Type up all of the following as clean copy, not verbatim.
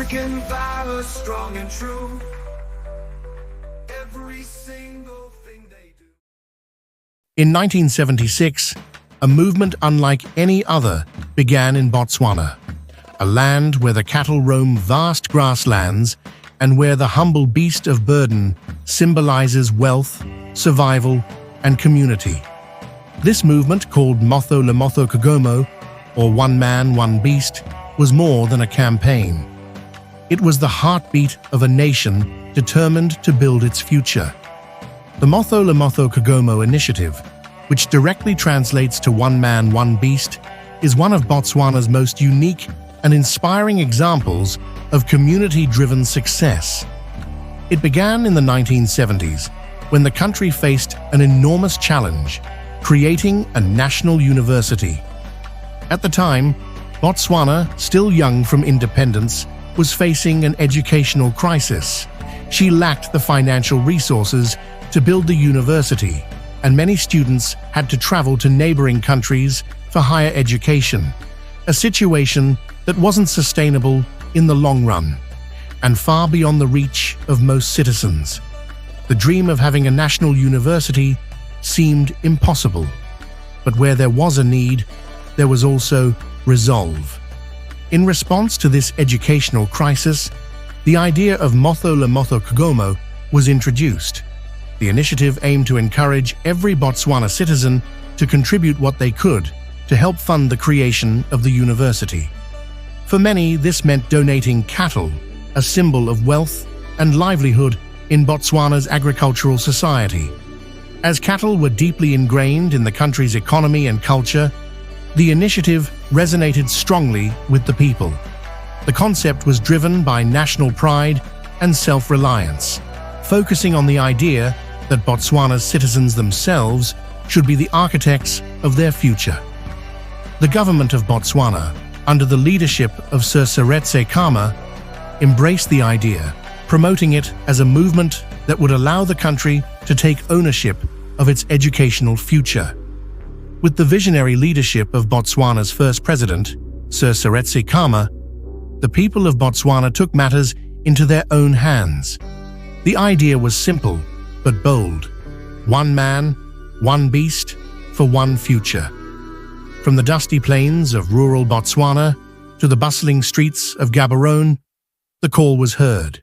African valor, strong and true. Every single thing they do. In 1976, a movement unlike any other began in Botswana, a land where the cattle roam vast grasslands and where the humble beast of burden symbolizes wealth, survival, and community. This movement, called Motho le Motho Kgomo, or One Man, One Beast, was more than a campaign. It was the heartbeat of a nation determined to build its future. The Motho le Motho Kgomo initiative, which directly translates to One Man, One Beast, is one of Botswana's most unique and inspiring examples of community-driven success. It began in the 1970s, when the country faced an enormous challenge, creating a national university. At the time, Botswana, still young from independence, was facing an educational crisis. She lacked the financial resources to build the university, and many students had to travel to neighboring countries for higher education, a situation that wasn't sustainable in the long run, and far beyond the reach of most citizens. The dream of having a national university seemed impossible, but where there was a need, there was also resolve. In response to this educational crisis, the idea of Motho le Motho Kgomo was introduced. The initiative aimed to encourage every Botswana citizen to contribute what they could to help fund the creation of the university. For many, this meant donating cattle, a symbol of wealth and livelihood in Botswana's agricultural society. As cattle were deeply ingrained in the country's economy and culture, the initiative resonated strongly with the people. The concept was driven by national pride and self-reliance, focusing on the idea that Botswana's citizens themselves should be the architects of their future. The government of Botswana, under the leadership of Sir Seretse Khama, embraced the idea, promoting it as a movement that would allow the country to take ownership of its educational future. With the visionary leadership of Botswana's first president, Sir Seretse Khama, the people of Botswana took matters into their own hands. The idea was simple but bold: one man, one beast, for one future. From the dusty plains of rural Botswana to the bustling streets of Gaborone, the call was heard.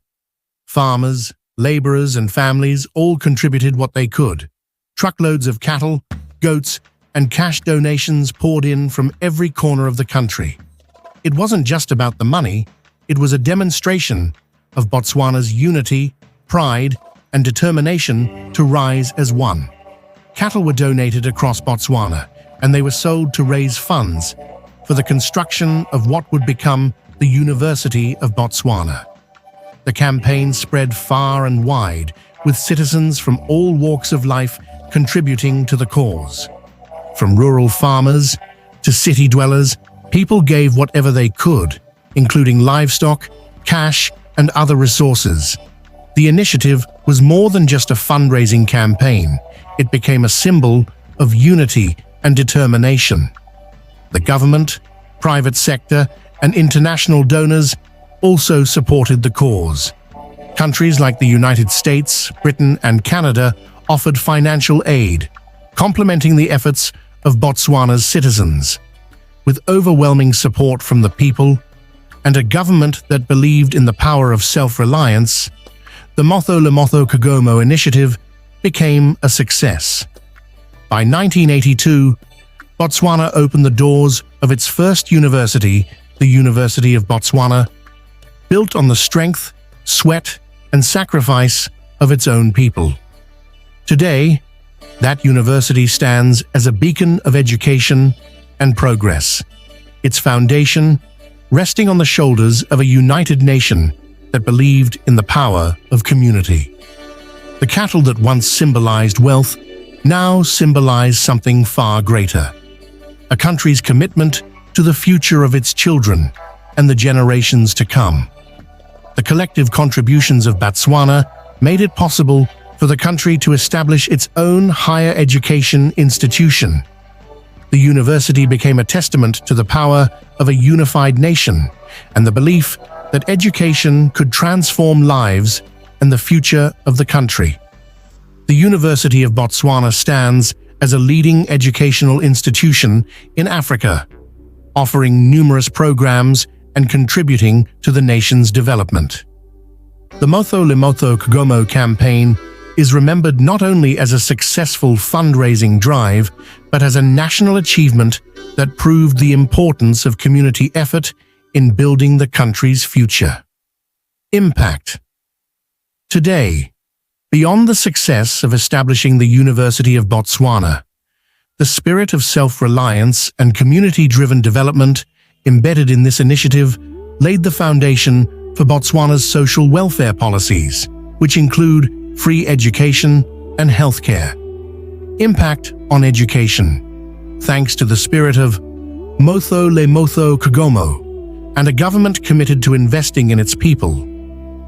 Farmers, laborers, and families all contributed what they could. Truckloads of cattle, goats, and cash donations poured in from every corner of the country. It wasn't just about the money, it was a demonstration of Botswana's unity, pride, and determination to rise as one. Cattle were donated across Botswana, and they were sold to raise funds for the construction of what would become the University of Botswana. The campaign spread far and wide, with citizens from all walks of life contributing to the cause. From rural farmers to city dwellers, people gave whatever they could, including livestock, cash, and other resources. The initiative was more than just a fundraising campaign. It became a symbol of unity and determination. The government, private sector, and international donors also supported the cause. Countries like the United States, Britain, and Canada offered financial aid, complementing the efforts of Botswana's citizens. With overwhelming support from the people and a government that believed in the power of self-reliance, the Motho le Motho Kgomo initiative became a success. By 1982, Botswana opened the doors of its first university, the University of Botswana, built on the strength, sweat, and sacrifice of its own people. Today, that university stands as a beacon of education and progress, its foundation resting on the shoulders of a united nation that believed in the power of community. The cattle that once symbolized wealth now symbolize something far greater: a country's commitment to the future of its children and the generations to come. The collective contributions of Botswana made it possible for the country to establish its own higher education institution. The university became a testament to the power of a unified nation and the belief that education could transform lives and the future of the country. The University of Botswana stands as a leading educational institution in Africa, offering numerous programs and contributing to the nation's development. The Motho le Motho Kgomo campaign is remembered not only as a successful fundraising drive, but as a national achievement that proved the importance of community effort in building the country's future. Impact. Today, beyond the success of establishing the University of Botswana, the spirit of self-reliance and community-driven development embedded in this initiative laid the foundation for Botswana's social welfare policies, which include free education and healthcare. Impact on education. Thanks to the spirit of Motho le Motho Kgomo and a government committed to investing in its people,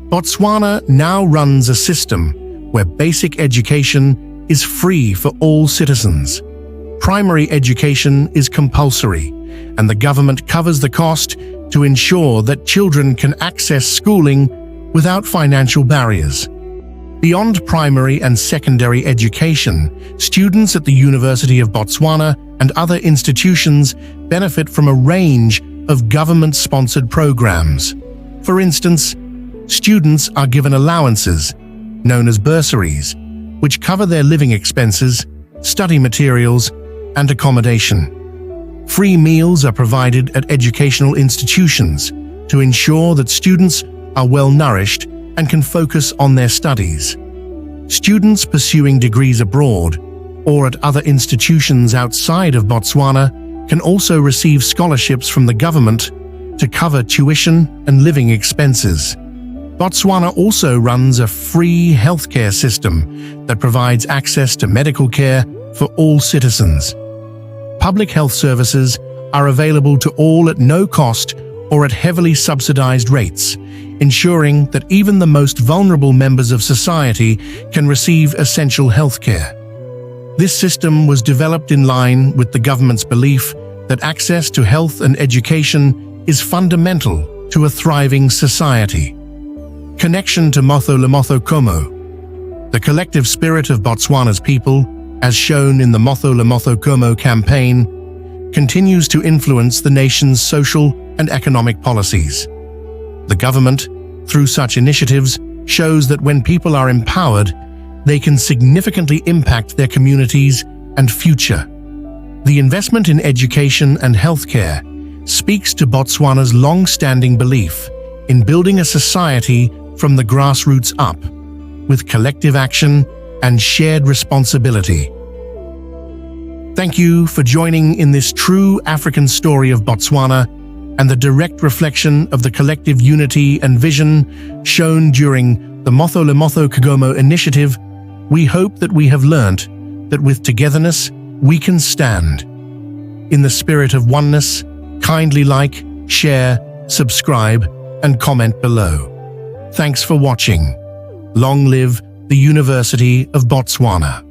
Botswana now runs a system where basic education is free for all citizens. Primary education is compulsory, and the government covers the cost to ensure that children can access schooling without financial barriers. Beyond primary and secondary education, students at the University of Botswana and other institutions benefit from a range of government-sponsored programs. For instance, students are given allowances, known as bursaries, which cover their living expenses, study materials, and accommodation. Free meals are provided at educational institutions to ensure that students are well nourished and can focus on their studies. Students pursuing degrees abroad or at other institutions outside of Botswana can also receive scholarships from the government to cover tuition and living expenses. Botswana also runs a free healthcare system that provides access to medical care for all citizens. Public health services are available to all at no cost or at heavily subsidized rates, ensuring that even the most vulnerable members of society can receive essential health care. This system was developed in line with the government's belief that access to health and education is fundamental to a thriving society. Connection to Motho le Motho Kgomo. The collective spirit of Botswana's people, as shown in the Motho le Motho Kgomo campaign, continues to influence the nation's social and economic policies. The government, through such initiatives, shows that when people are empowered, they can significantly impact their communities and future. The investment in education and healthcare speaks to Botswana's long-standing belief in building a society from the grassroots up, with collective action and shared responsibility. Thank you for joining in this true African story of Botswana and the direct reflection of the collective unity and vision shown during the Motho le Motho Kgomo initiative. We hope that we have learnt that with togetherness we can stand. In the spirit of oneness, kindly like, share, subscribe, and comment below. Thanks for watching. Long live the University of Botswana.